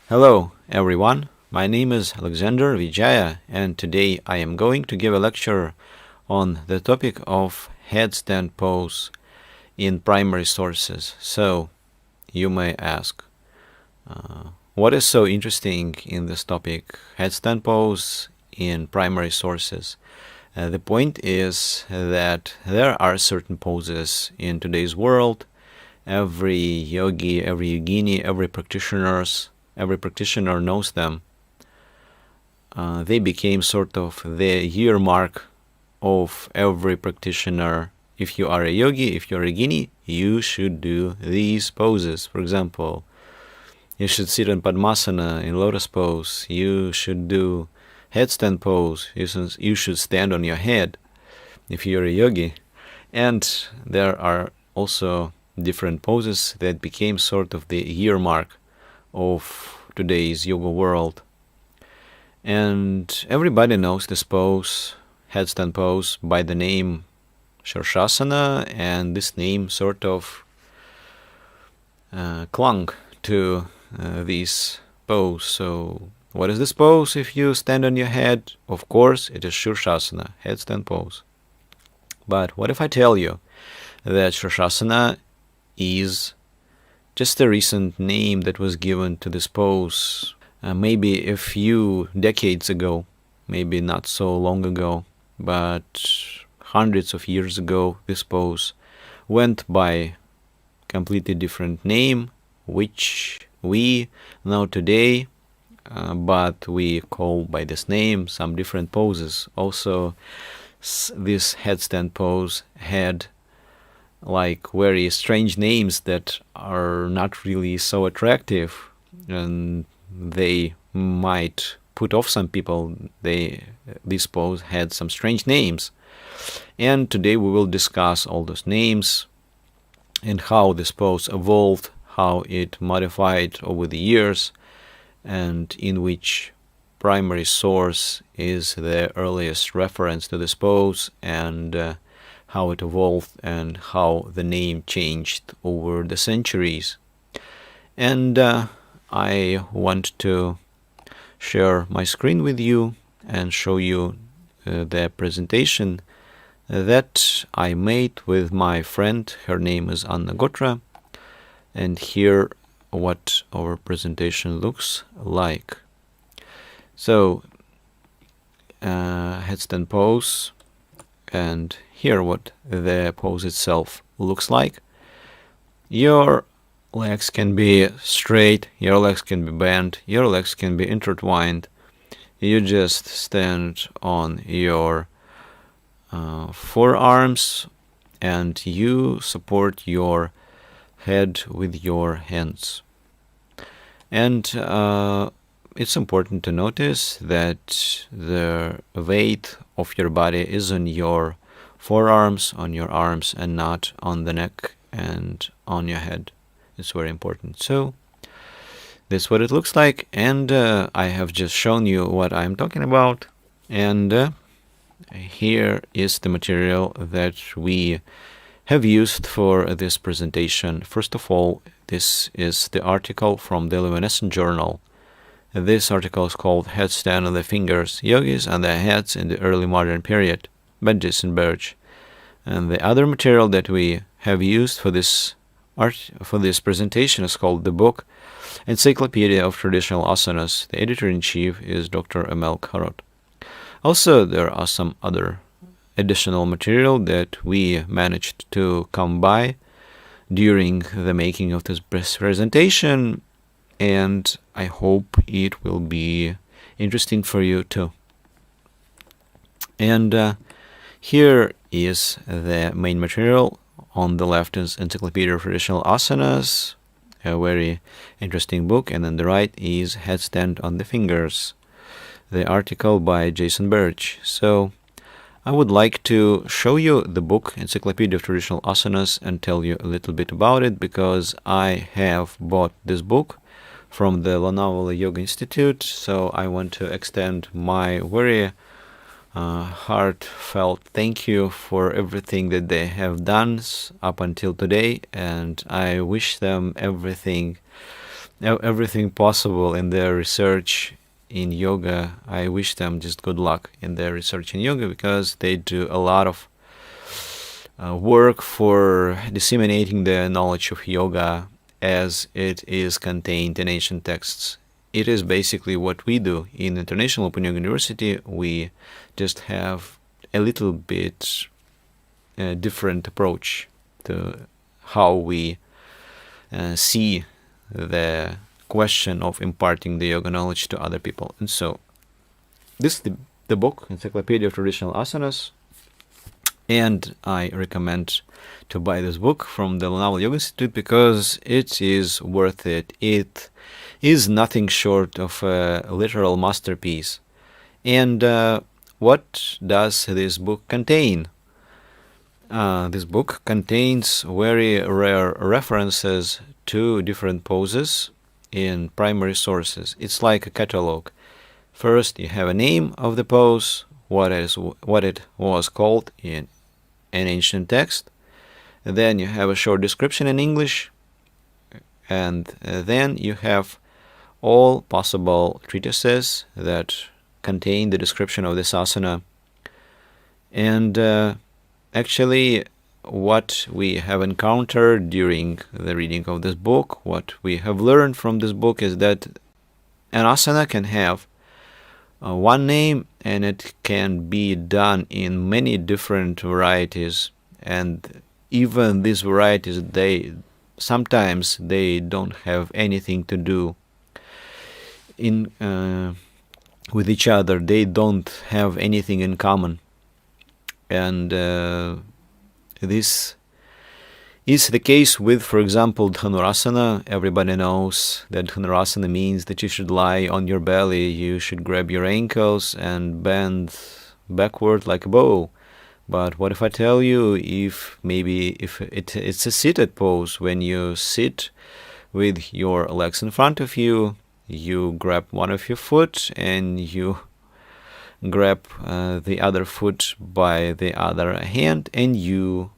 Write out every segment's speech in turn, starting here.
Hello everyone, my name is AlexVijaya and today I am going to give a lecture on the topic of headstand pose in primary sources. So you may ask, what is so interesting in this topic, headstand pose in primary sources? The point is that there are certain poses in today's world. Every yogi, every yogini, every practitioner knows them. They became sort of the year mark of every practitioner. If you are a yogi, if you're a yogini, you should do these poses. For example, you should sit in Padmasana, in lotus pose. You should do headstand pose. You should stand on your head if you're a yogi. And there are also different poses that became sort of the year mark of today's yoga world. And everybody knows this pose, headstand pose, by the name Shirshasana, and this name sort of clung to this pose. So what is this pose if you stand on your head? Of course, it is Shirshasana, headstand pose. But what if I tell you that Shirshasana is just a recent name that was given to this pose maybe a few decades ago, maybe not so long ago, but hundreds of years ago, this pose went by completely different name, which we know today, but we call by this name some different poses. Also, this headstand pose had like very strange names that are not really so attractive, and they might put off some people. This pose had some strange names, and today we will discuss all those names and how this pose evolved, how it modified over the years, and in which primary source is the earliest reference to this pose, and how it evolved and how the name changed over the centuries. And I want to share my screen with you and show you the presentation that I made with my friend. Her name is Anna Gotra, and here what our presentation looks like. So headstand pose, and here what the pose itself looks like. Your legs can be straight, your legs can be bent, your legs can be intertwined. You just stand on your forearms and you support your head with your hands. And it's important to notice that the weight of your body is on your forearms, on your arms, and not on the neck and on your head. It's very important. So that's what it looks like, and I have just shown you what I'm talking about. And here is the material that we have used for this presentation. First of all, this is the article from the Luminescent Journal. This article is called Headstand on the Fingers, Yogis and Their Heads in the Early Modern Period by Jason Birch. And the other material that we have used for this presentation is called the book Encyclopedia of Traditional Asanas. The editor-in-chief is Dr. Emil Karot. Also, there are some other additional material that we managed to come by during the making of this presentation, and I hope it will be interesting for you too. And here is the main material. On the left is Encyclopedia of Traditional Asanas, a very interesting book, and on the right is Headstand on the Fingers, the article by Jason Birch. So I would like to show you the book Encyclopedia of Traditional Asanas and tell you a little bit about it, because I have bought this book from the Lonavala Yoga Institute, so I want to extend my very heartfelt thank you for everything that they have done up until today, and I wish them everything everything possible in their research in yoga. I wish them just good luck in their research in yoga, because they do a lot of work for disseminating the knowledge of yoga as it is contained in ancient texts. It is basically what we do in International Open Yoga University. We just have a little bit different approach to how we see the question of imparting the yoga knowledge to other people. And so this is the book, Encyclopedia of Traditional Asanas, and I recommend to buy this book from the Lonavala Yoga Institute because it is worth it. It is nothing short of a literal masterpiece. And what does this book contain? This book contains very rare references to different poses in primary sources. It's like a catalog. First, you have a name of the pose, what it was called in an ancient text. Then you have a short description in English, and then you have all possible treatises that contain the description of this asana. And actually, what we have encountered during the reading of this book, what we have learned from this book, is that an asana can have one name, and it can be done in many different varieties. And even these varieties, sometimes they don't have anything to do with each other. They don't have anything in common. And this is the case with, for example, Dhanurasana. Everybody knows that Dhanurasana means that you should lie on your belly, you should grab your ankles and bend backward like a bow. But what if I tell you if it's a seated pose? When you sit with your legs in front of you, you grab one of your foot and you grab the other foot by the other hand, and you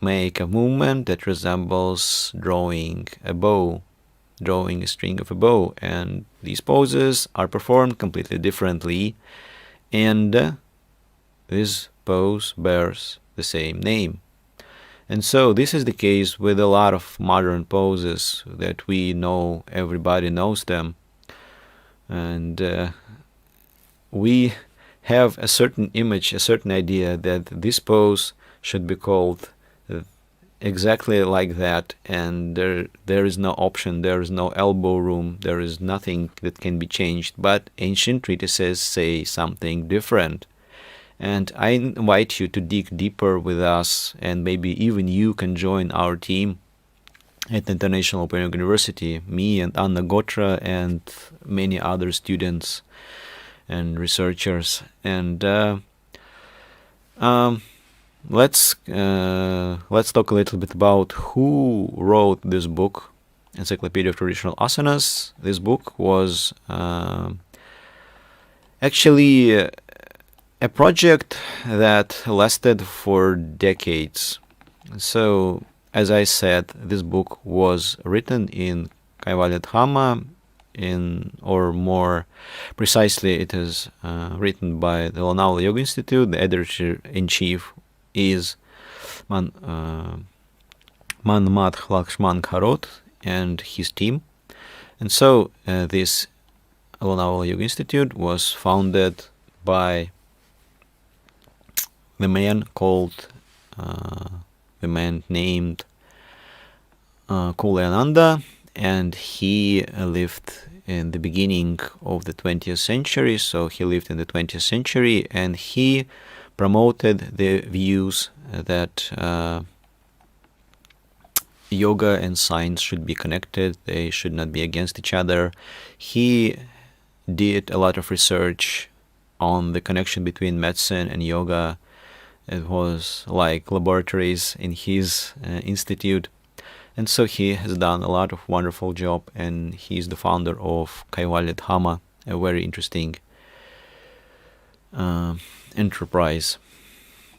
make a movement that resembles drawing a string of a bow. And these poses are performed completely differently, and this pose bears the same name. And so this is the case with a lot of modern poses that we know. Everybody knows them, and we have a certain image, a certain idea that this pose should be called exactly like that, and there is no option, there is no elbow room, there is nothing that can be changed. But ancient treatises say something different. And I invite you to dig deeper with us, and maybe even you can join our team at the International Open Yoga University, me and Anna Gotra and many other students and researchers. And let's talk a little bit about who wrote this book, Encyclopedia of Traditional Asanas. This book was actually a project that lasted for decades. So, as I said, this book was written in Kaivalya Dhamma, or more precisely, it is written by the Lonavala Yoga Institute. The editor-in-chief is Manmat Lakshman Kharot and his team. And so this Lonavala Yoga Institute was founded by the man named Kuleananda, and he lived in the beginning of the 20th century. So he lived in the 20th century, and he promoted the views that yoga and science should be connected, they should not be against each other. He did a lot of research on the connection between medicine and yoga. It was like laboratories in his institute. And so he has done a lot of wonderful job, and he's the founder of Kaivalya Dhamma, a very interesting enterprise,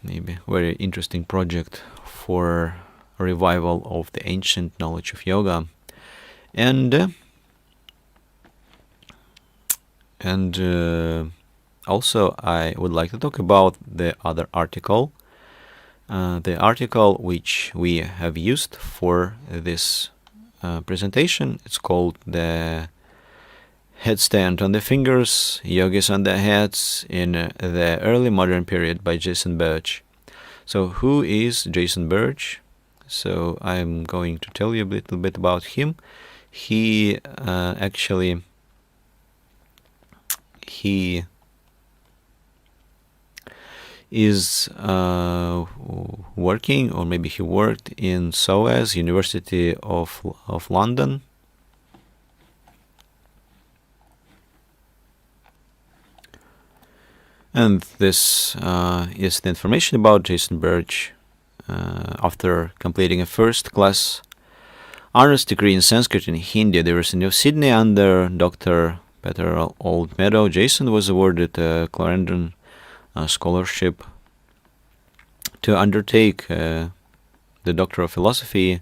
maybe very interesting project for revival of the ancient knowledge of yoga. And And also I would like to talk about the other article. The article which we have used for this presentation, it's called the Headstand on the Fingers, Yogis on the Heads in the Early Modern Period by Jason Birch. So who is Jason Birch? So I'm going to tell you a little bit about him. He is working, or maybe he worked in SOAS, University of London. And this is the information about Jason Birch. After completing a first class honors degree in Sanskrit and Hindi at the University of Sydney under Dr. Peter Oldmeadow, Jason was awarded a Clarendon scholarship to undertake the Doctor of Philosophy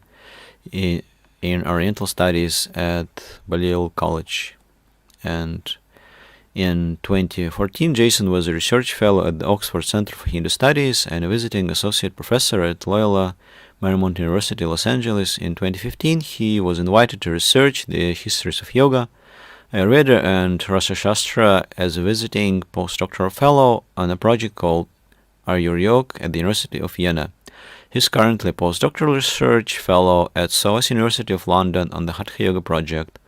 in Oriental Studies at Balliol College. And in 2014, Jason was a research fellow at the Oxford Center for Hindu Studies and a visiting associate professor at Loyola Marymount University, Los Angeles. In 2015, he was invited to research the histories of yoga, Ayurveda, and Rasa Shastra as a visiting postdoctoral fellow on a project called Ayur-Yoga at the University of Vienna. He's currently a postdoctoral research fellow at SOAS University of London on the Hatha Yoga project,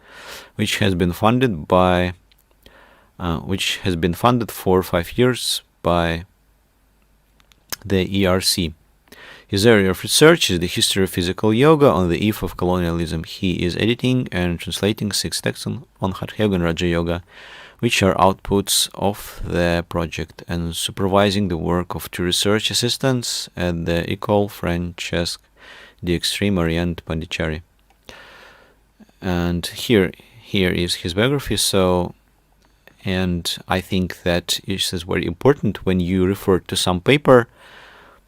which has been funded for 5 years by the ERC. His area of research is the history of physical yoga on the eve of colonialism. He is editing and translating 6 texts on Hatha Yoga and Raja Yoga, which are outputs of the project, and supervising the work of 2 research assistants at the École Francesque d'Extrême Orient, Pondicherry. And here is his biography. And I think that it is very important when you refer to some paper,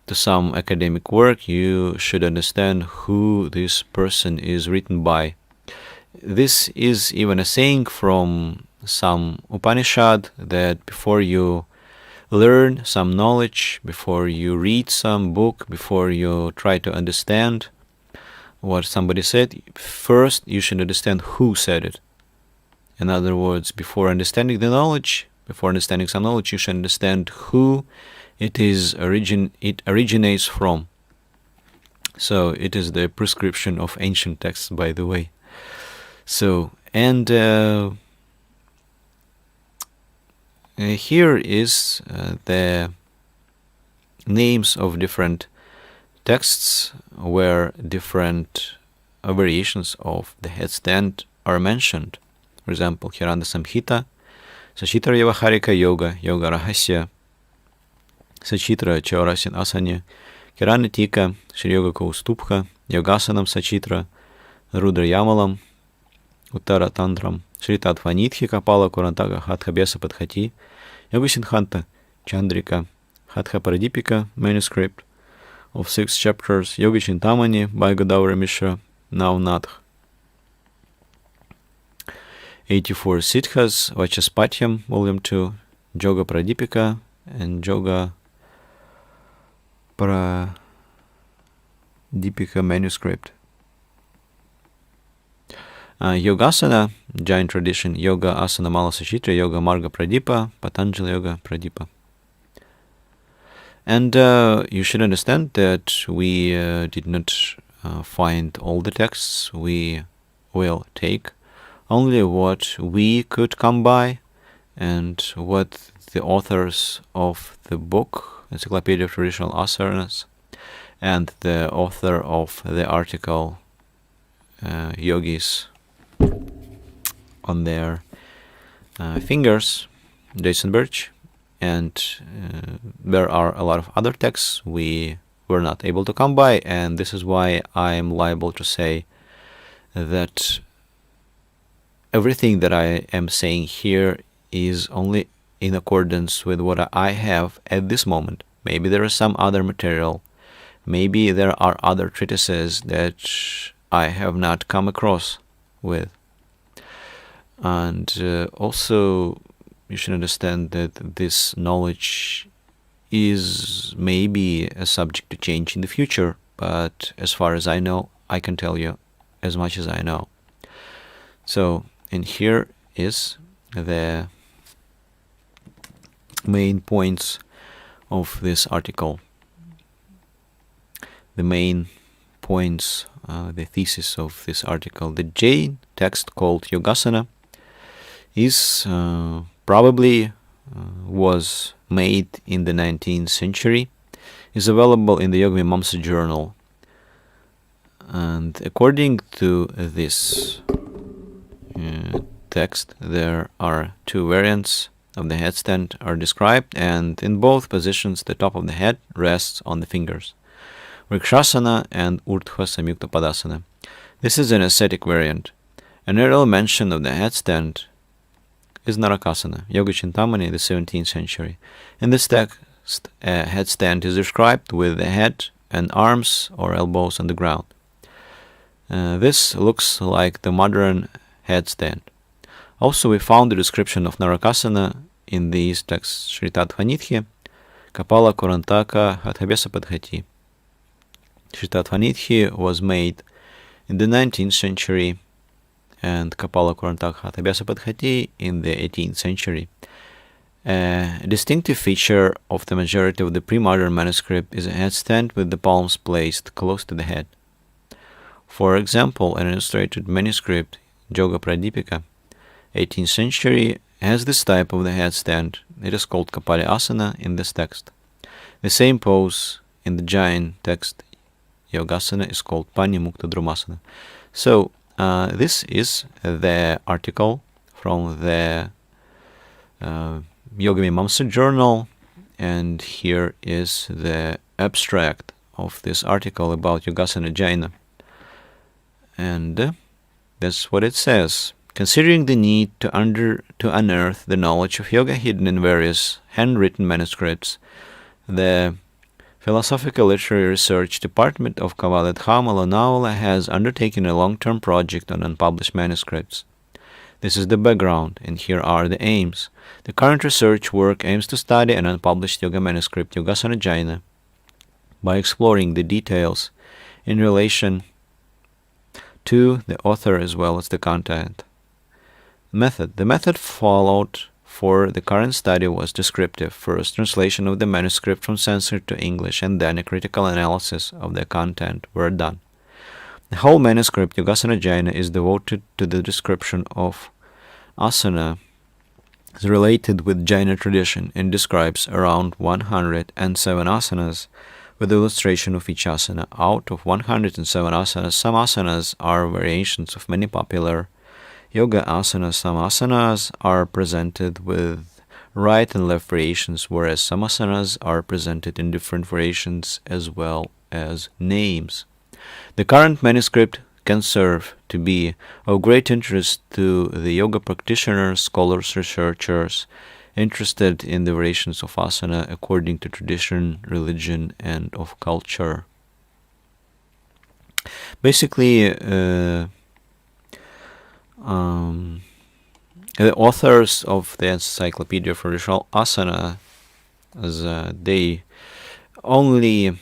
to some academic work, you should understand who this person is written by. This is even a saying from some Upanishad, that before you learn some knowledge, before you read some book, before you try to understand what somebody said, first you should understand who said it. In other words, before understanding the knowledge, before understanding some knowledge, you should understand who it originates from. So it is the prescription of ancient texts, by the way. So, and here is the names of different texts where different variations of the headstand are mentioned. For example, Hiranda Samhita, Sachitra Vyavaharika Yoga, Yoga Rahasya, Sachitra Chaurasin Asanya, Kirana Tika, Shri Yoga Kaustubha, Yogasanam Sachitra, Rudra Yamalam, Uttara Tantram, Shri Tattva Nidhi Kapala Kurantaga Hatha Besa Padhati, Yoga Sinhanta, Chandrika, Hatha Paradipika manuscript of 6 chapters, Yoga Chintamani by Godavari Mishra, now Nath. 84 Siddhas, Vachaspatyam, Volume 2, Yoga Pradipika, and Yoga Pradipika manuscript. Yogasana, Jain tradition, Yoga Asana Mala Sachitra, Yoga Marga Pradipa, Patanjali Yoga Pradipa. And you should understand that we did not find all the texts. We will take only what we could come by and what the authors of the book, Encyclopedia of Traditional Asanas, and the author of the article, Yogis on their fingers, Jason Birch, and there are a lot of other texts we were not able to come by, and this is why I am liable to say that everything that I am saying here is only in accordance with what I have at this moment. Maybe there is some other material, maybe there are other treatises that I have not come across with. And also you should understand that this knowledge is maybe a subject to change in the future, but as far as I know, I can tell you as much as I know. So, and here is the main points of this article. The main points, the thesis of this article. The Jain text called Yogasana is probably was made in the 19th century, is available in the Yoga Mimamsa journal. And according to this text, there are two variants of the headstand are described, and in both positions the top of the head rests on the fingers. Vrikshasana and Urdhva Samyukta Padasana. This is an ascetic variant. An earlier mention of the headstand is Narakasana, Yoga Chintamani, the 17th century. In this text, a headstand is described with the head and arms or elbows on the ground. This looks like the modern headstand. Also, we found the description of Narakasana in these texts Shri Tattva-nidhi, Kapala Kurantaka Hathabhyasa Padhati. Shri Tattva-nidhi was made in the 19th century and Kapala Kurantaka Hathabhyasa Padhati in the 18th century. A distinctive feature of the majority of the pre-modern manuscript is a headstand with the palms placed close to the head. For example, an illustrated manuscript, Yoga Pradipika, 18th century, has this type of the headstand. It is called Kapali Asana in this text. The same pose in the Jain text, Yogasana, is called Pani Mukta Drumasana. So, this is the article from the Yoga Mimamsa journal, and here is the abstract of this article about Yogasana Jaina. And that's what it says. Considering the need to unearth the knowledge of yoga hidden in various handwritten manuscripts, the Philosophical Literary Research Department of Kavaladham, Lonavala has undertaken a long-term project on unpublished manuscripts. This is the background, and here are the aims. The current research work aims to study an unpublished yoga manuscript, Yogasana Jaina, by exploring the details in relation to the author as well as the content. Method. The method followed for the current study was descriptive. First, translation of the manuscript from Sanskrit to English, and then a critical analysis of the content were done. The whole manuscript, Yogasana Jaina, is devoted to the description of asana related with Jaina tradition and describes around 107 asanas with illustration of each asana. Out of 107 asanas, some asanas are variations of many popular yoga asanas. Some asanas are presented with right and left variations, whereas some asanas are presented in different variations as well as names. The current manuscript can serve to be of great interest to the yoga practitioners, scholars, researchers interested in the variations of asana according to tradition, religion, and of culture. Basically, the authors of the Encyclopedia for Traditional Asana, they only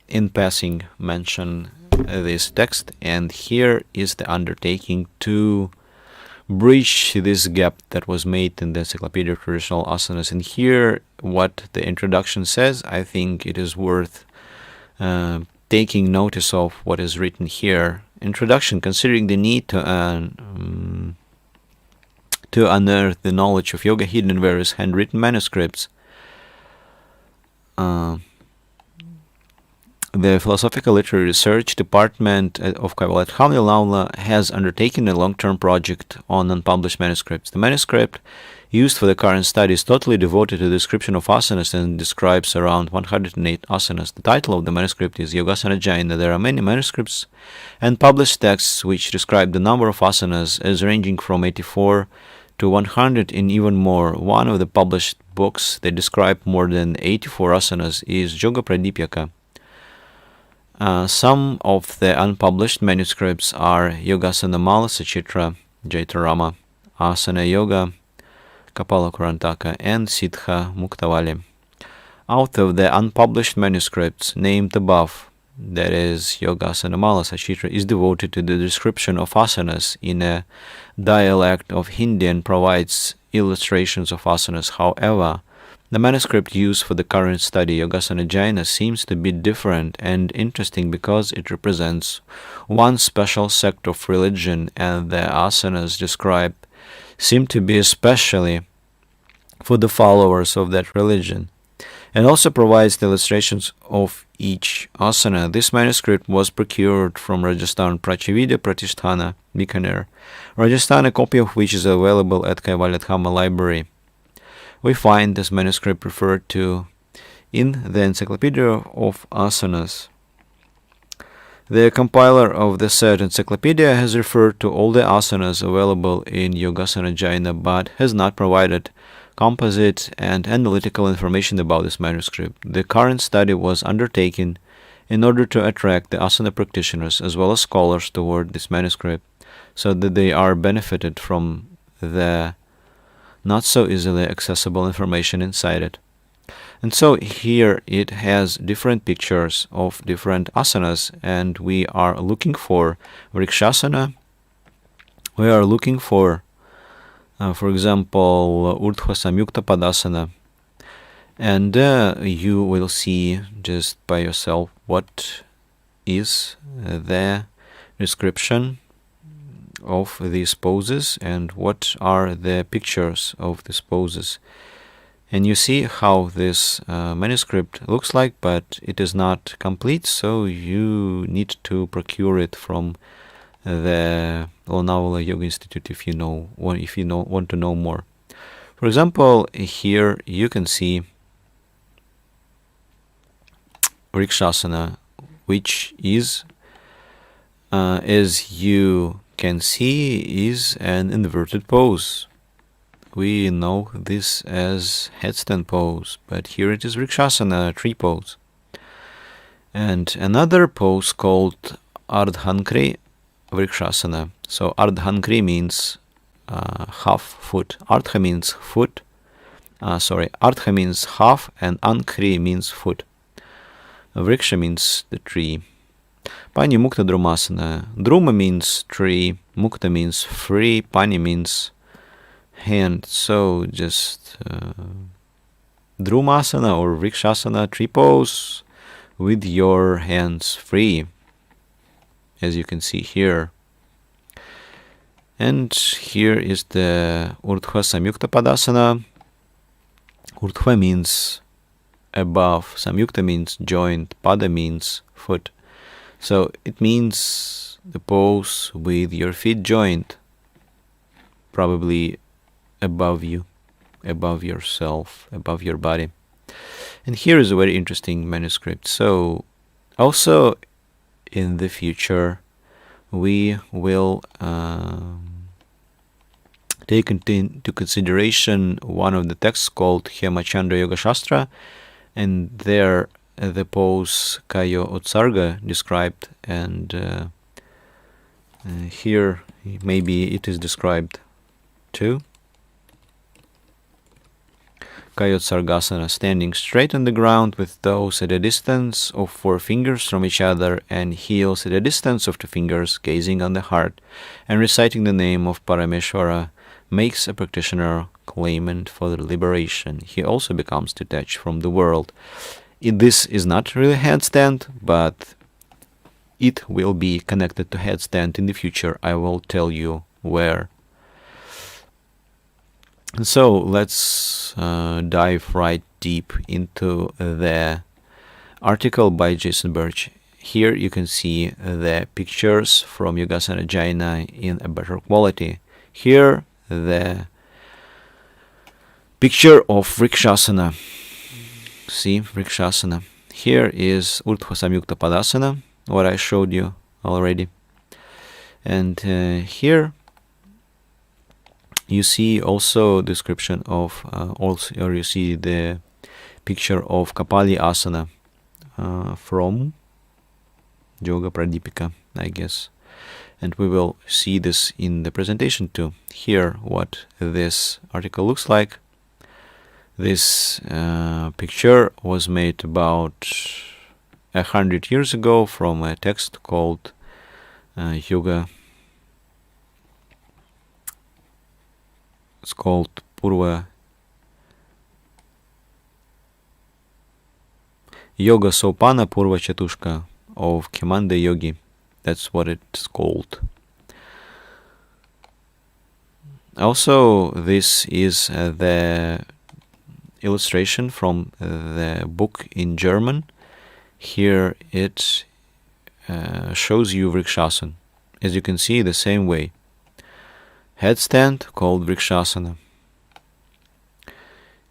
in passing mention this text, and here is the undertaking to bridge this gap that was made in the Encyclopedia of Traditional Asanas. And here, what the introduction says, I think it is worth taking notice of what is written here. Introduction: considering the need to unearth the knowledge of yoga hidden in various handwritten manuscripts, the Philosophical Literary Research Department of Kavaladham, Lonavala has undertaken a long-term project on unpublished manuscripts. The manuscript used for the current study is totally devoted to the description of asanas and describes around 108 asanas. The title of the manuscript is Yogasana Jaina. There are many manuscripts and published texts which describe the number of asanas as ranging from 84 to 100 and even more. One of the published books that describe more than 84 asanas is Yoga Pradipika. Some of the unpublished manuscripts are Yogasana Mala Sachitra, Jaitarama, Asana Yoga, Kapala Kurantaka, and Siddha Muktavali. Out of the unpublished manuscripts named above, that is, Yogasana Mala Sachitra, is devoted to the description of asanas in a dialect of Hindi and provides illustrations of asanas. However, the manuscript used for the current study, Yogasana Jayana, seems to be different and interesting because it represents one special sect of religion, and the asanas described seem to be especially for the followers of that religion, and also provides the illustrations of each asana. This manuscript was procured from Rajasthan Prachavidya Pratisthana, Bikaner, Rajasthan, a copy of which is available at Kaivalyadhama Library. We find this manuscript referred to in the Encyclopedia of Asanas. The compiler of the said encyclopedia has referred to all the asanas available in Yogasana Jayana, but has not provided composite and analytical information about this manuscript. The current study was undertaken in order to attract the asana practitioners as well as scholars toward this manuscript, so that they are benefited from the not so easily accessible information inside it. And so here it has different pictures of different asanas, and we are looking for Vrikshasana. We are looking for example, Urdhva Samyukta Padasana. And you will see just by yourself what is the description of these poses and what are the pictures of these poses. And you see how this manuscript looks like, but it is not complete, so you need to procure it from the Lonavala Yoga Institute if you want to know more. For example, here you can see Vrikshasana, which is, as you can see, is an inverted pose. We know this as headstand pose, but here it is Vrikshasana, tree pose. And another pose called Ardhankri Vrikshasana. So Ardhankri means half foot. Ardha means foot. Ardha means half, and Ankri means foot. Vriksha means the tree. Pani Mukta Drumasana. Druma means tree. Mukta means free. Pani means hand. So just Drumasana or Vrikshasana, tree pose with your hands free, as you can see here. And here is the Urdhva Samyukta Padasana. Urdhva means above, Samyukta means joint, Pada means foot. So it means the pose with your feet joined, probably above you, above yourself, above your body. And here is a very interesting manuscript. So also in the future we will take into consideration one of the texts called Hemachandra Yoga Shastra, and there the pose Kayo Utsarga described, and here maybe it is described too. Kayotsargasana, standing straight on the ground with toes at a distance of 4 fingers from each other and heels at a distance of 2 fingers, gazing on the heart and reciting the name of Parameshwara, makes a practitioner claimant for the liberation. He also becomes detached from the world. This is not really headstand, but it will be connected to headstand in the future. I will tell you where. So let's dive right deep into the article by Jason Birch. Here you can see the pictures from Yogasana Jayana in a better quality. Here the picture of Vrikshasana. See, Vrikshasana. Here is Urdhva Samyukta Padasana, what I showed you already. And here you see also description of, or you see the picture of Kapali Asana from Yoga Pradipika, I guess. And we will see this in the presentation too. Here, what this article looks like. This picture was made about 100 years ago from a text called Yoga. It's called Purva Yoga Sopana Purva Chatushka of Kemanda Yogi. That's what it's called. Also, this is the illustration from the book in German. Here it shows you Vrikshasana. As you can see, the same way. Headstand called Vrikshasana.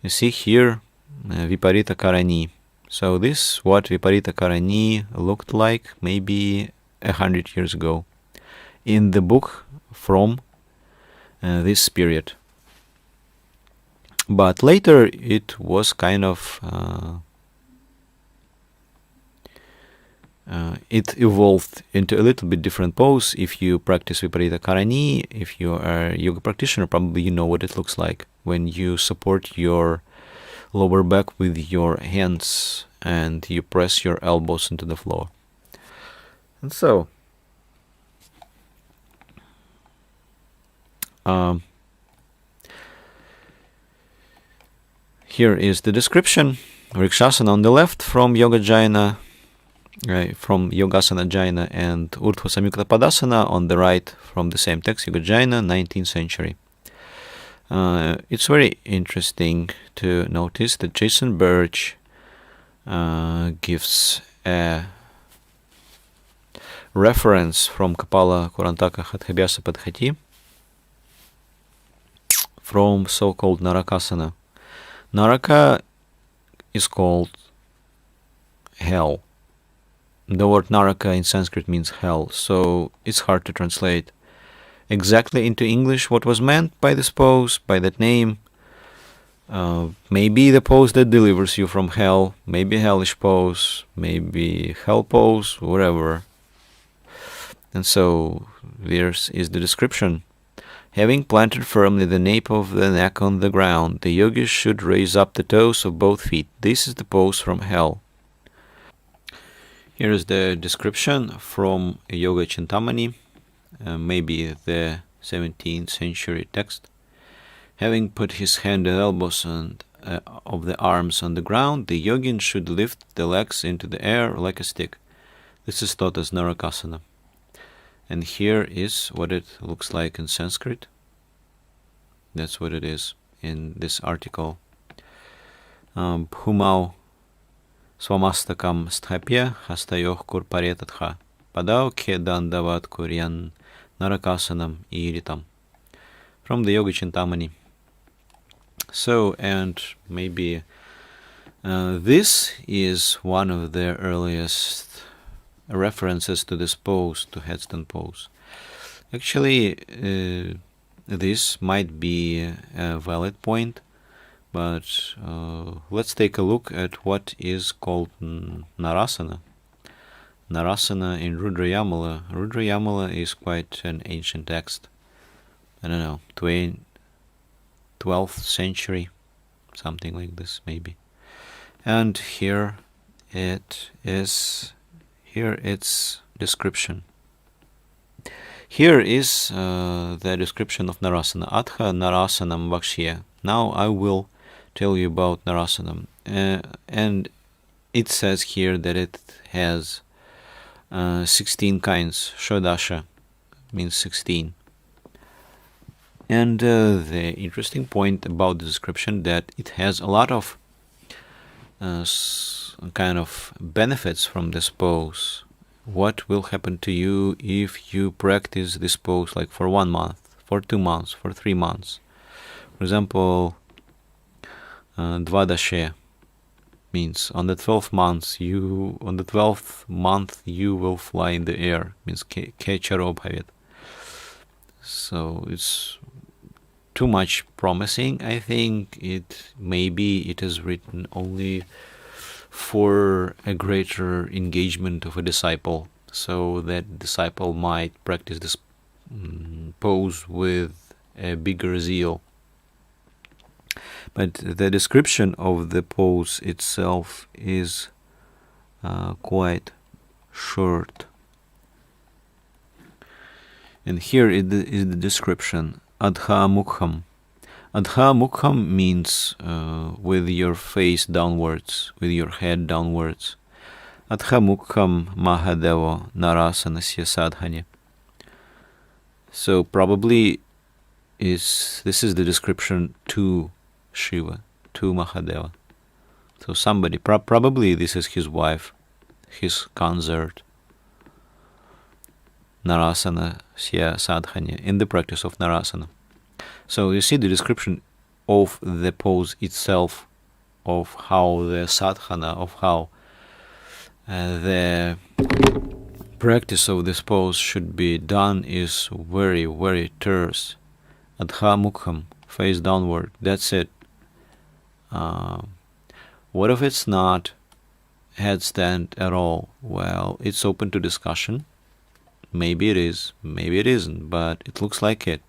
You see here Viparita Karani. So this is what Viparita Karani looked like maybe 100 years ago in the book from this period. But later it was kind of it evolved into a little bit different pose. If you practice Viparita Karani, if you are a yoga practitioner, probably you know what it looks like when you support your lower back with your hands and you press your elbows into the floor. And so here is the description. Vrikshasana on the left from Yoga Jayana, from Yogasana Jayana, and Urdhva Samyukta Padasana on the right from the same text, Yoga Jayana, 19th century. It's very interesting to notice that Jason Birch gives a reference from Kapala Kurantaka Hathabhyasa Padhati from so-called Narakasana. Naraka is called hell. The word Naraka in Sanskrit means hell, so it's hard to translate exactly into English what was meant by this pose, by that name. Maybe the pose that delivers you from hell, maybe hellish pose, maybe hell pose, whatever. And so there is the description. Having planted firmly the nape of the neck on the ground, the yogis should raise up the toes of both feet. This is the pose from hell. Here is the description from Yoga Chintamani, maybe the 17th century text. Having put his hand and elbows of the arms on the ground, the yogin should lift the legs into the air like a stick. This is taught as Narakasana. And here is what it looks like in Sanskrit. That's what it is in this article. Bhumau swamastakam sthapya hastayoh kurparetatha padau kedandavat kuryan narakasanam iritam. From the Yoga Chintamani. So, and maybe this is one of the earliest references to this pose, to headstand pose. Actually, this might be a valid point, but let's take a look at what is called Narasana. Narasana in Rudrayamala. Rudrayamala is quite an ancient text. I don't know, 12th century, something like this maybe. And here it is. Here its description. Here is the description of Narasana. Atha Narasanam Vakshya. Now I will tell you about Narasanam. And it says here that it has 16 kinds. Shodasha means 16. And the interesting point about the description that it has a lot of kind of benefits from this pose. What will happen to you if you practice this pose like for 1 month, for 2 months, for 3 months? For example, Dvadashe means on the 12th month you will fly in the air, means Kecharobhavet. So it's too much promising. I think it is written only for a greater engagement of a disciple so that disciple might practice this pose with a bigger zeal. But the description of the pose itself is quite short. And here is the description. Adha Mukham. Adha Mukham means with your face downwards, with your head downwards. Adha Mukham Mahadevo Narasanasya Sadhani. So probably this is the description to Shiva, to Mahadeva. So somebody, probably this is his wife, his consort, Narasana Sya Sadhanya, in the practice of Narasana. So you see the description of the pose itself, of how the sadhana, of how the practice of this pose should be done is very, very terse. Adha Mukham, face downward, that's it. What if it's not headstand at all? Well, it's open to discussion. Maybe it is, maybe it isn't, but it looks like it.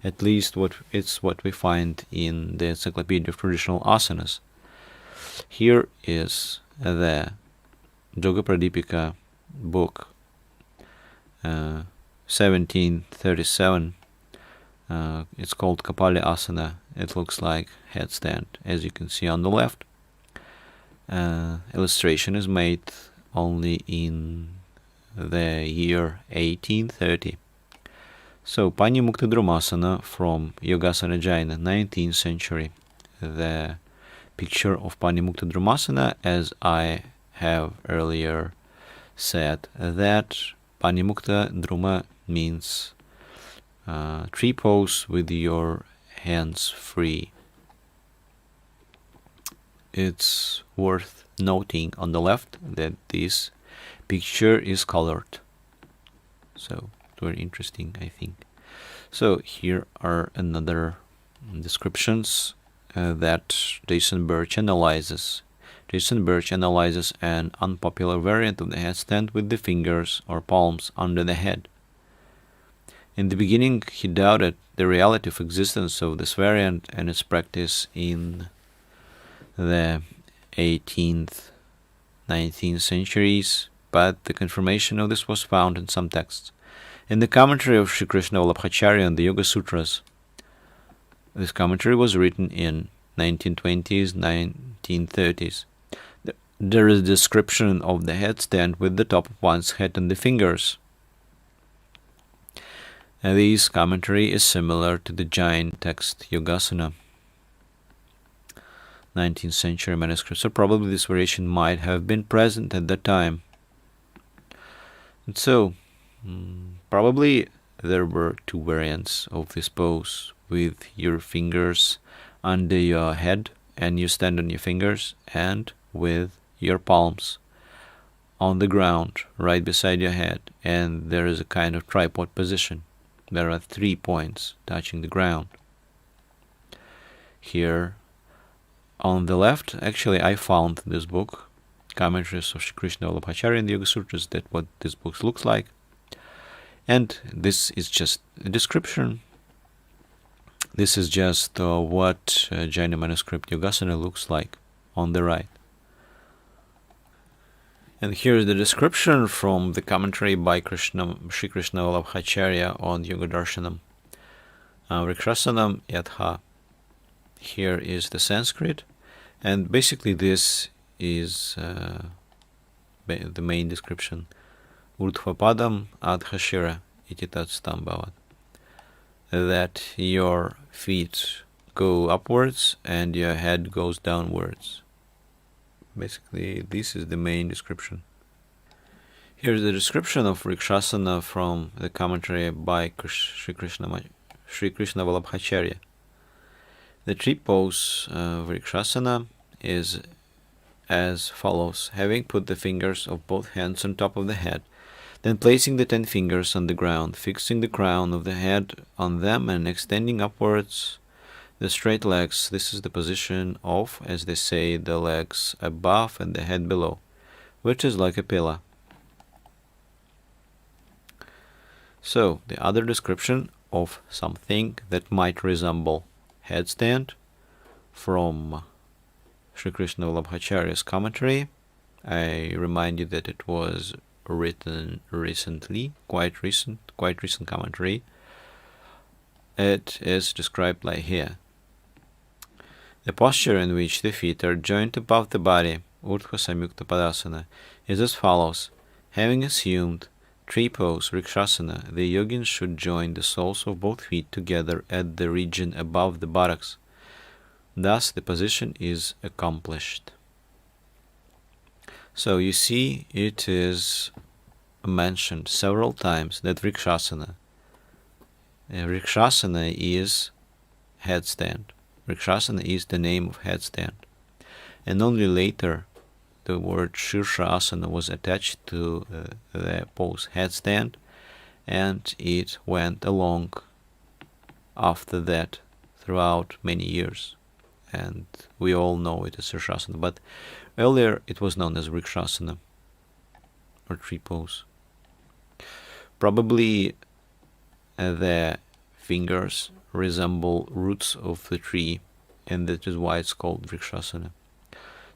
At least it's what we find in the Encyclopedia of Traditional Asanas. Here is the Yoga Pradipika book, 1737. It's called Kapali Asana. It looks like headstand, as you can see on the left. Illustration is made only in the year 1830. So Pani Mukta Drumasana from Yogasana Jaina, 19th century. The picture of Pani Mukta Drumasana, as I have earlier said, that Pani Mukta Druma means tree pose with your hands free. It's worth noting on the left that this picture is colored. So very interesting, I think. So here are another descriptions that Jason Birch analyzes. Jason Birch analyzes an unpopular variant of the headstand with the fingers or palms under the head. In the beginning, he doubted the reality of existence of this variant and its practice in the 18th, 19th centuries, but the confirmation of this was found in some texts. In the commentary of Sri Krishna Vallabhacharya on the Yoga Sutras, this commentary was written in 1920s, 1930s. There is a description of the headstand with the top of one's head and the fingers. And this commentary is similar to the Jain text Yogasana, 19th century manuscript, so probably this variation might have been present at that time. And so, probably there were two variants of this pose, with your fingers under your head and you stand on your fingers, and with your palms on the ground right beside your head, and there is a kind of tripod position. There are 3 points touching the ground. Here on the left, actually I found this book, Commentaries of Sri Krishna Vallabhacharya in the Yoga Sutras, that what this book looks like. And this is just a description. This is just what Jaina manuscript Yogasana looks like on the right. And here is the description from the commentary by Sri Krishna Vallabhacharya on Yoga Darshanam. Vrikshasanam Yatha. Here is the Sanskrit, and basically this is the main description. Urdhvapadam adhashira iti tat stambhavat. That your feet go upwards and your head goes downwards. Basically, this is the main description. Here's the description of Vrikshasana from the commentary by Sri Krishna Vallabhacharya. The tree pose Vrikshasana is as follows: having put the fingers of both hands on top of the head, then placing the 10 fingers on the ground, fixing the crown of the head on them and extending upwards the straight legs. This is the position of, as they say, the legs above and the head below, which is like a pillar. So, the other description of something that might resemble headstand from Sri Krishna Vallabhacharya's commentary. I remind you that it was written recently, quite recent commentary. It is described like here. The posture in which the feet are joined above the body, Urdhva Samyukta Padasana, is as follows. Having assumed tree pose, Vrikshasana, the yogin should join the soles of both feet together at the region above the buttocks. Thus, the position is accomplished. So you see, it is mentioned several times that Vrikshasana is headstand. Vrikshasana is the name of headstand. And only later the word Shirshasana was attached to the pose headstand, and it went along after that throughout many years. And we all know it as Shirshasana, but earlier it was known as Vrikshasana or tree pose. Probably the fingers resemble roots of the tree, and that is why it's called Vrikshasana.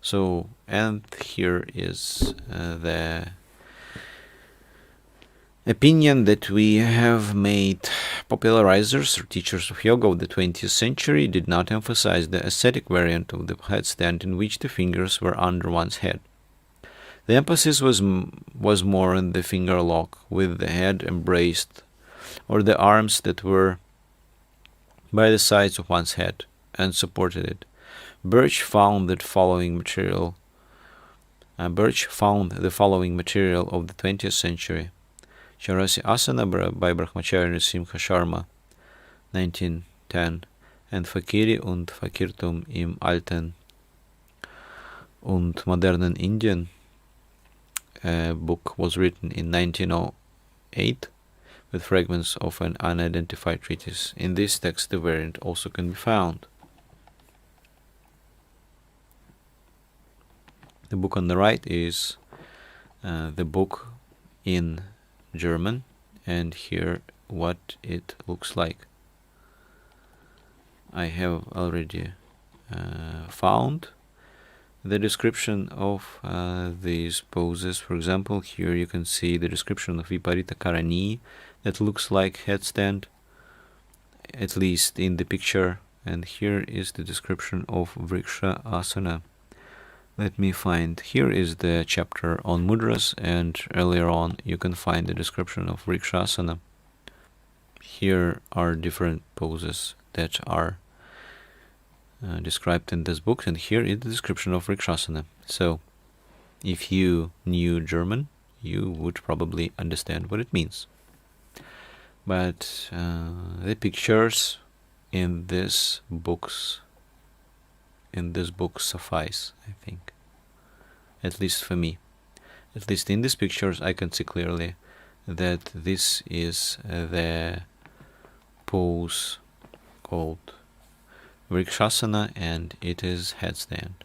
So, and here is the opinion that we have made popularizers or teachers of yoga of the 20th century did not emphasize the ascetic variant of the headstand in which the fingers were under one's head. The emphasis was more on the finger lock with the head embraced, or the arms that were by the sides of one's head and supported it. Birch found the following material of the 20th century. Chaurasi Asana by Brahmacharya Simha Sharma, 1910, and Fakiri und Fakirtum im Alten und Modernen Indien. A book was written in 1908 with fragments of an unidentified treatise. In this text, the variant also can be found. The book on the right is the book in German, and here what it looks like. I have already found the description of these poses. For example, here you can see the description of Viparita Karani that looks like headstand, at least in the picture, and here is the description of Vriksha Asana. Let me find. Here is the chapter on mudras, and earlier on you can find the description of Vrikshasana. Here are different poses that are described in this book, and here is the description of Vrikshasana. So, if you knew German, you would probably understand what it means. But the pictures in this book suffice, I think. At least for me. At least in these pictures I can see clearly that this is the pose called Vrikshasana, and it is headstand.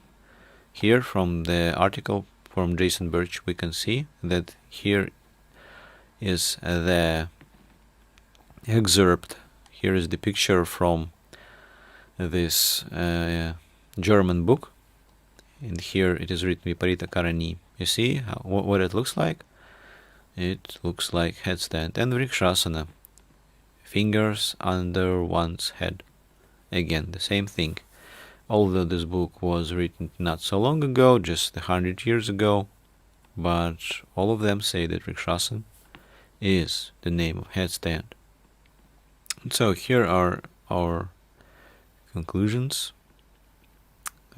Here from the article from Jason Birch we can see that here is the excerpt. Here is the picture from this German book, and here it is written Viparita Karani. You see what it looks like? It looks like headstand. And Vrikshasana, fingers under one's head. Again, the same thing. Although this book was written not so long ago, just 100 years ago, but all of them say that Vrikshasana is the name of headstand. So here are our conclusions.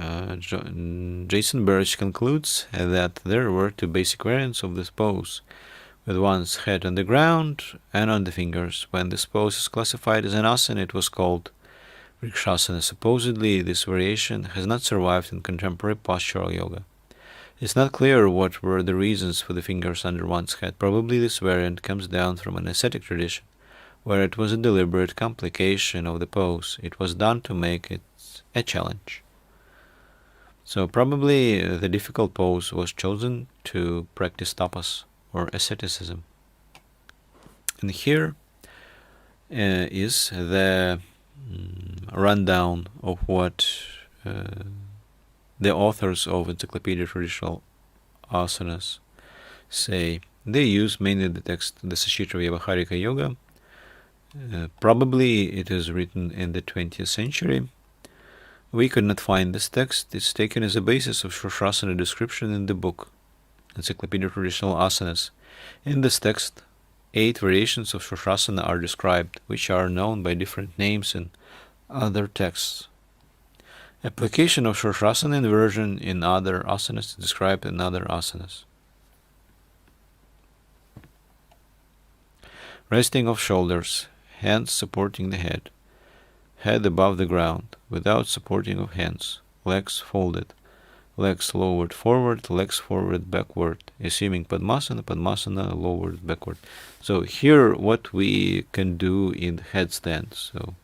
Jason Birch concludes that there were two basic variants of this pose, with one's head on the ground and on the fingers. When this pose is classified as an asana, it was called Vrikshasana. Supposedly, this variation has not survived in contemporary postural yoga. It's not clear what were the reasons for the fingers under one's head. Probably this variant comes down from an ascetic tradition, where it was a deliberate complication of the pose. It was done to make it a challenge. So probably the difficult pose was chosen to practice tapas or asceticism. And here is the rundown of what the authors of Encyclopedia of Traditional Asanas say. They use mainly the text, the Sashitra Vyavaharika Yoga. Probably it is written in the 20th century. We could not find this text. It's taken as a basis of Shurshasana description in the book, Encyclopedia of Traditional Asanas. In this text, 8 variations of Shurshasana are described, which are known by different names in other texts. Application of Shurshasana inversion in other asanas is described in other asanas. Resting of shoulders, hands supporting the head above the ground, without supporting of hands, legs folded, legs lowered forward, legs forward backward, assuming Padmasana, Padmasana lowered backward. So here what we can do in headstand. So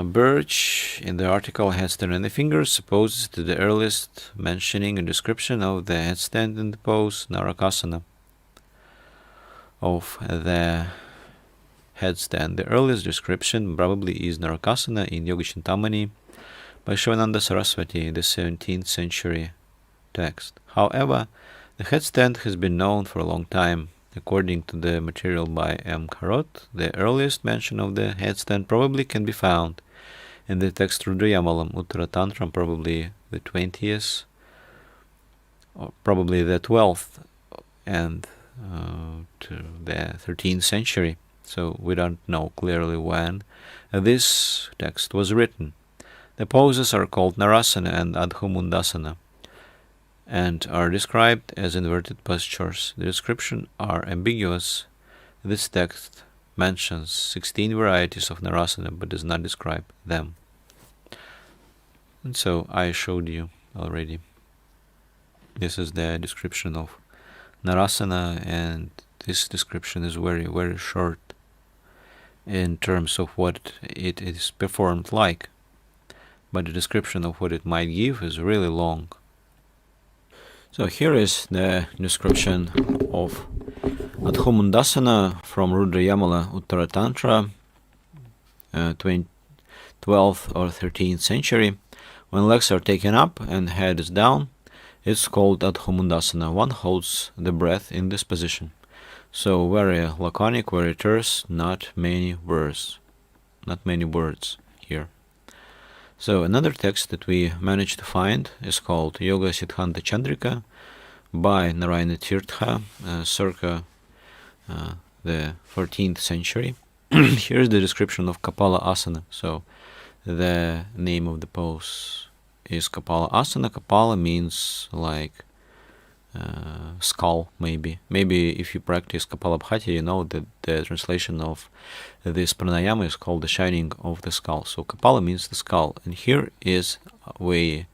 Birch in the article Headstand and the Fingers supposes to the earliest mentioning and description of the headstand in the pose Narakasana of the headstand. The earliest description probably is Narakasana in Yoga Chintamani by Shivananda Saraswati in the 17th century text. However, the headstand has been known for a long time. According to the material by M. Karot, the earliest mention of the headstand probably can be found in the text Družya Uttara Tantram, probably the 20th, or probably the 12th, and to the 13th century. So we don't know clearly when this text was written. The poses are called Narasana and Adhumundasana and are described as inverted postures. The descriptions are ambiguous. This text mentions 16 varieties of Narasana but does not describe them. And so I showed you already. This is the description of Narasana, and this description is very, very short in terms of what it is performed like. But the description of what it might give is really long. So here is the description of Adhumundasana from Rudrayamala Uttara Tantra, 12th or 13th century. When legs are taken up and head is down, it's called Adhumundasana. One holds the breath in this position. So very laconic, very terse, not many words here. So another text that we managed to find is called Yoga Siddhanta Chandrika by Narayana Tirtha, circa the 14th century. Here's the description of Kapala Asana. So the name of the pose is Kapala Asana. Kapala means like skull, maybe. Maybe if you practice Kapalabhati, you know that the translation of this pranayama is called the shining of the skull. So Kapala means the skull. And here is the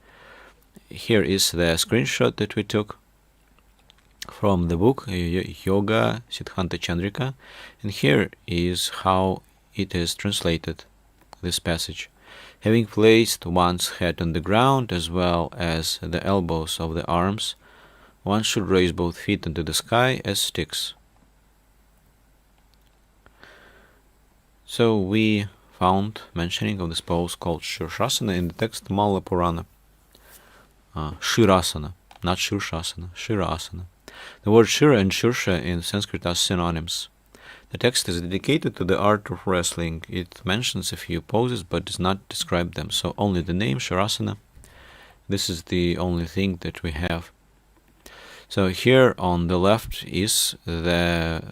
screenshot that we took from the book Yoga Siddhanta Chandrika. And here is how it is translated, this passage. Having placed one's head on the ground as well as the elbows of the arms, one should raise both feet into the sky as sticks. So we found mentioning of this pose called Shirshasana in the text Mala Purana. Shirasana, not Shirshasana, Shirasana. The word Shira and Shirsha in Sanskrit are synonyms. The text is dedicated to the art of wrestling. It mentions a few poses but does not describe them. So only the name Shirasana. This is the only thing that we have. So here on the left is the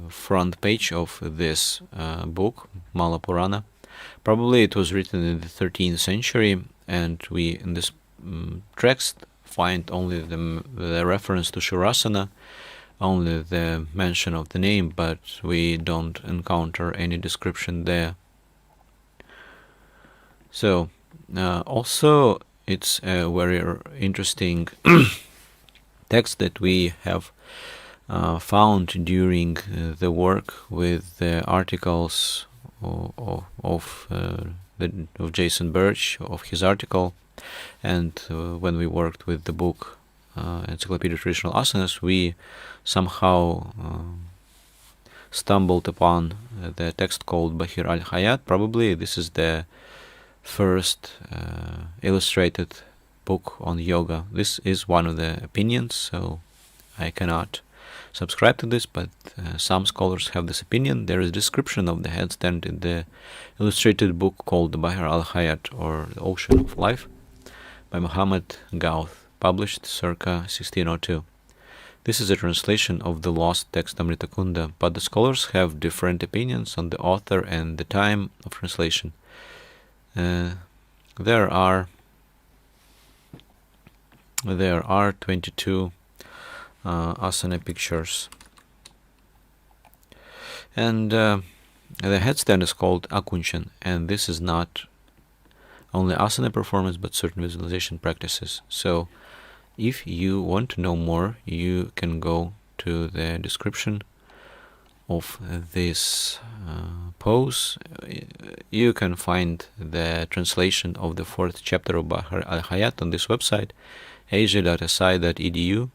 front page of this book, Mala Purana. Probably it was written in the 13th century, and we in this text find only the reference to Shirasana, only the mention of the name, but we don't encounter any description there. So also it's a very interesting text that we have found during the work with the articles of Jason Birch, of his article, and when we worked with the book Encyclopedia of Traditional Asanas, we somehow stumbled upon the text called Bahir al-Hayat. Probably this is the first illustrated book on yoga. This is one of the opinions, so I cannot subscribe to this, but some scholars have this opinion. There is a description of the headstand in the illustrated book called the Bahir al-Hayat, or the Ocean of Life, by Muhammad Gauth, published circa 1602. This is a translation of the lost text Amrita Kunda, but the scholars have different opinions on the author and the time of translation. There are 22 asana pictures, and the headstand is called akunchan, and this is not only asana performance but certain visualization practices. So if you want to know more, you can go to the description of this pose. You can find the translation of the 4th chapter of Bahir al-Hayat on this website, asia.si.edu.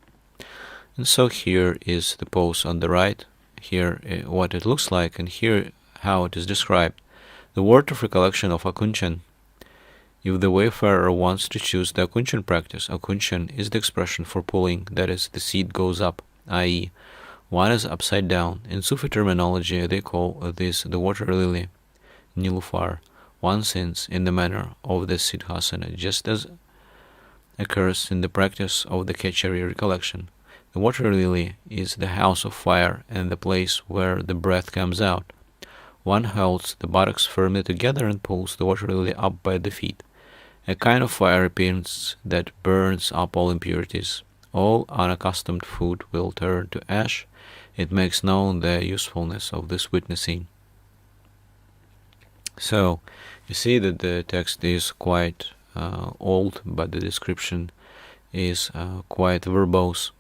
And so here is the pose on the right, here what it looks like, and here how it is described. The word of recollection of akunchan. If the wayfarer wants to choose the akunchan practice, akunchan is the expression for pulling, that is, the seed goes up, i.e., one is upside down. In Sufi terminology, they call this the water lily, nilufar. One sins in the manner of the siddhasana, just as occurs in the practice of the Kechari recollection. The water lily is the house of fire and the place where the breath comes out. One holds the buttocks firmly together and pulls the water lily up by the feet. A kind of fire appears that burns up all impurities. All unaccustomed food will turn to ash. It makes known the usefulness of this witnessing. So, you see that the text is quite old, but the description is quite verbose.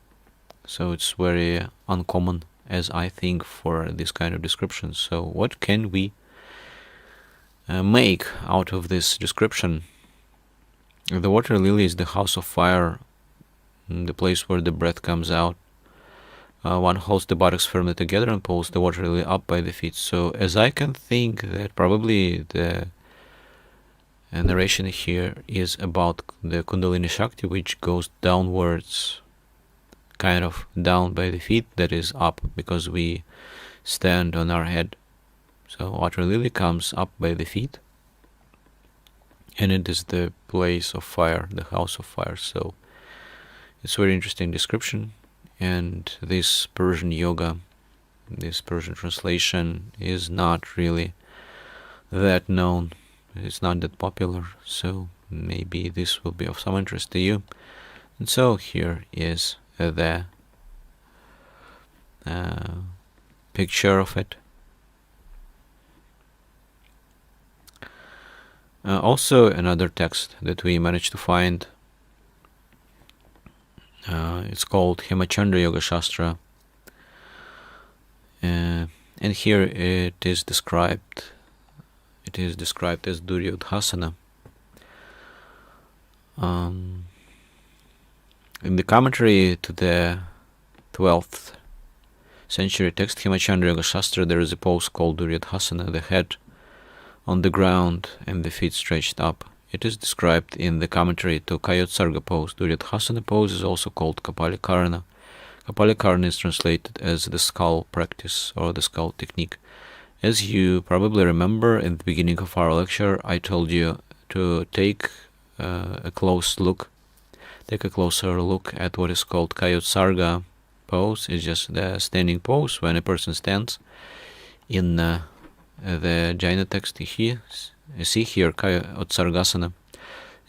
So it's very uncommon, as I think, for this kind of description. So what can we make out of this description? The water lily is the house of fire, the place where the breath comes out. One holds the buttocks firmly together and pulls the water lily up by the feet. So as I can think that probably the narration here is about the Kundalini Shakti, which goes downwards, kind of down by the feet, that is up because we stand on our head. So water lily comes up by the feet, and it is the place of fire, the house of fire. So it's a very interesting description, and this Persian yoga, this Persian translation is not really that known. It's not that popular, so maybe this will be of some interest to you. And so here is the picture of it. Also another text that we managed to find, it's called Hemachandra Yoga Shastra, and here it is described as Duryodhasana. In the commentary to the 12th century text Hemachandra Yoga Shastra, there is a pose called Duryodhasana, the head on the ground and the feet stretched up. It is described in the commentary to Kayotsarga pose. Duryodhasana pose is also called Kapalikarana. Kapalikarana is translated as the skull practice or the skull technique. As you probably remember, in the beginning of our lecture, I told you to take a closer look at what is called Kayotsarga pose. It's just the standing pose when a person stands. In the Jaina text, you see here Kayotsargasana.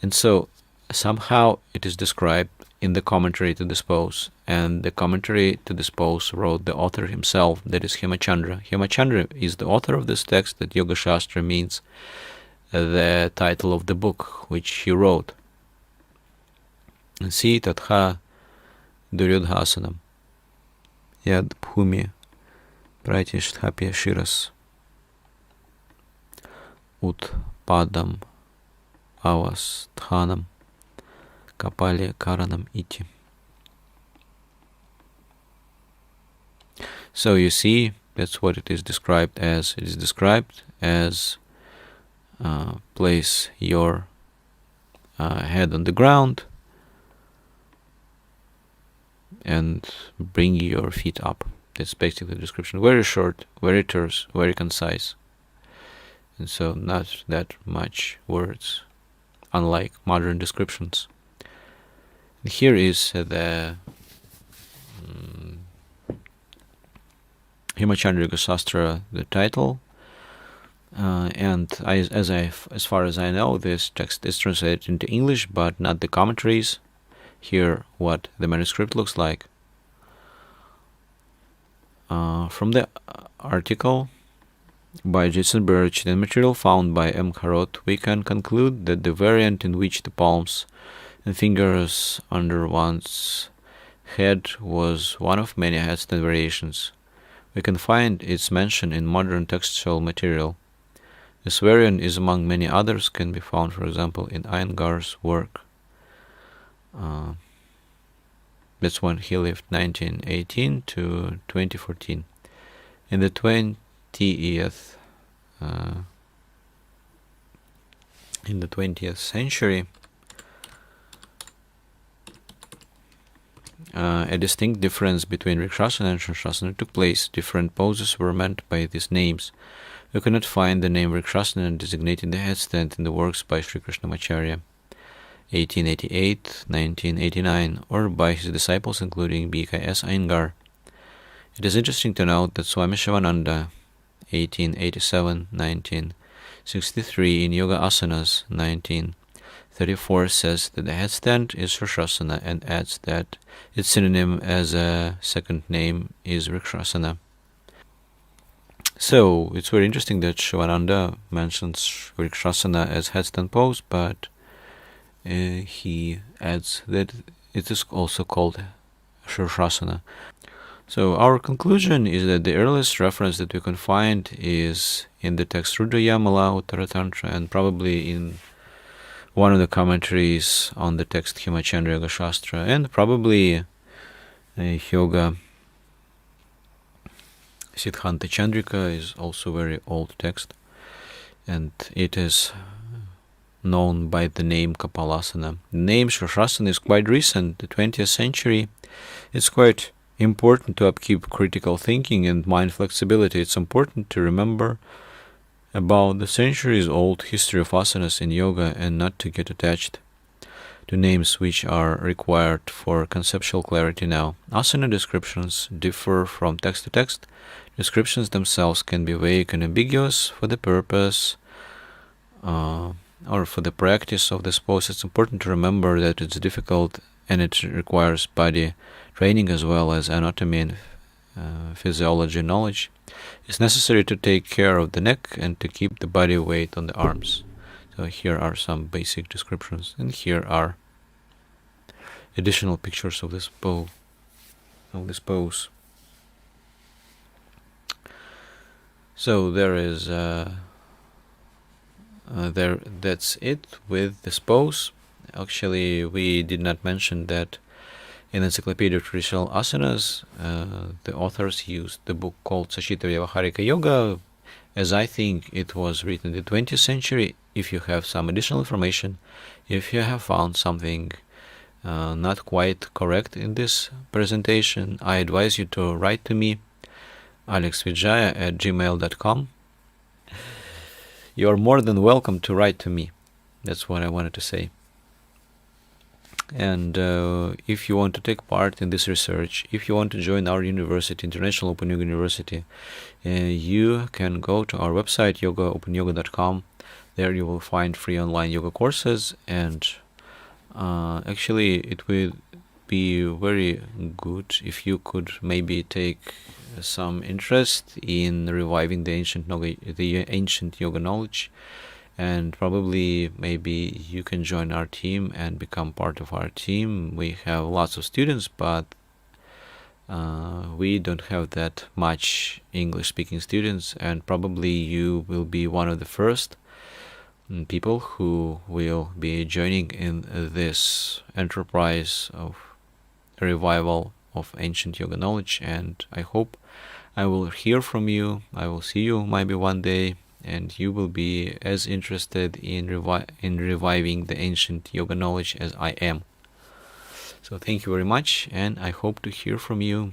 And so somehow it is described in the commentary to this pose, and the commentary to this pose wrote the author himself, that is Hemachandra. Hemachandra is the author of this text, that Yoga Shastra means the title of the book which he wrote. And see Tatha Duryodhasanam Yad Bhumi Pratishtapya Shiras Utpadam Avasthanam Kapali Karanam Iti. So you see That's what it is described as. It is described as place your head on the ground and bring your feet up. That's basically the description. Very short, very terse, very concise. And so not that much words, unlike modern descriptions. And here is the Hemachandra Yoga Shastra, the title. And as far as I know, this text is translated into English, but not the commentaries. Here, what the manuscript looks like. From the article by Jason Birch and material found by M. Karot, we can conclude that the variant in which the palms and fingers under one's head was one of many headstand variations. We can find its mention in modern textual material. This variant is among many others, can be found, for example, in Iyengar's work. That's when he lived, 1918 to 2014. In the 20th century, a distinct difference between Vrikshasana and Shanshasana took place. Different poses were meant by these names. We cannot find the name Vrikshasana designating the headstand in the works by Sri Krishnamacharya, 1888-1989, or by his disciples including B.K.S. Iyengar. It is interesting to note that Swami Shivananda, 1887-1963, in Yoga Asanas, 1934, says that the headstand is Shanshasana and adds that its synonym as a second name is Vrikshasana. So it's very interesting that Shivananda mentions Vrikshasana as headstand pose, but he adds that it is also called Shanshasana. So our conclusion is that the earliest reference that we can find is in the text Rudra-yamala Uttaratantra, and probably in one of the commentaries on the text Hemachandra Yoga Shastra, and probably Yoga Siddhanta Chandrika is also a very old text, and it is known by the name Kapalasana. The name Shanshasana is quite recent, the 20th century. It's quite important to upkeep critical thinking and mind flexibility. It's important to remember about the centuries-old history of asanas in yoga and not to get attached to names which are required for conceptual clarity now. Asana descriptions differ from text to text. Descriptions themselves can be vague and ambiguous. For the purpose or for the practice of this pose, it's important to remember that it's difficult and it requires body training as well as anatomy and physiology knowledge. It's necessary to take care of the neck and to keep the body weight on the arms. So here are some basic descriptions, and here are additional pictures of this pose. So there is that's it with this pose. Actually, we did not mention that in Encyclopedia of Traditional Asanas, the authors used the book called Sachita Vyavaharika Yoga, as I think it was written in the 20th century. If you have some additional information, if you have found something not quite correct in this presentation, I advise you to write to me, AlexVijaya@gmail.com. You are more than welcome to write to me. That's what I wanted to say. And if you want to take part in this research, if you want to join our university, International Open Yoga University, you can go to our website, yogaopenyoga.com. There you will find free online yoga courses, and actually it would be very good if you could maybe take some interest in reviving the ancient yoga knowledge. And probably maybe you can join our team and become part of our team. We have lots of students, but we don't have that much English-speaking students, and probably you will be one of the first people who will be joining in this enterprise of revival of ancient yoga knowledge. And I hope I will hear from you. I will see you maybe one day, and you will be as interested in reviving the ancient yoga knowledge as I am. So thank you very much, and I hope to hear from you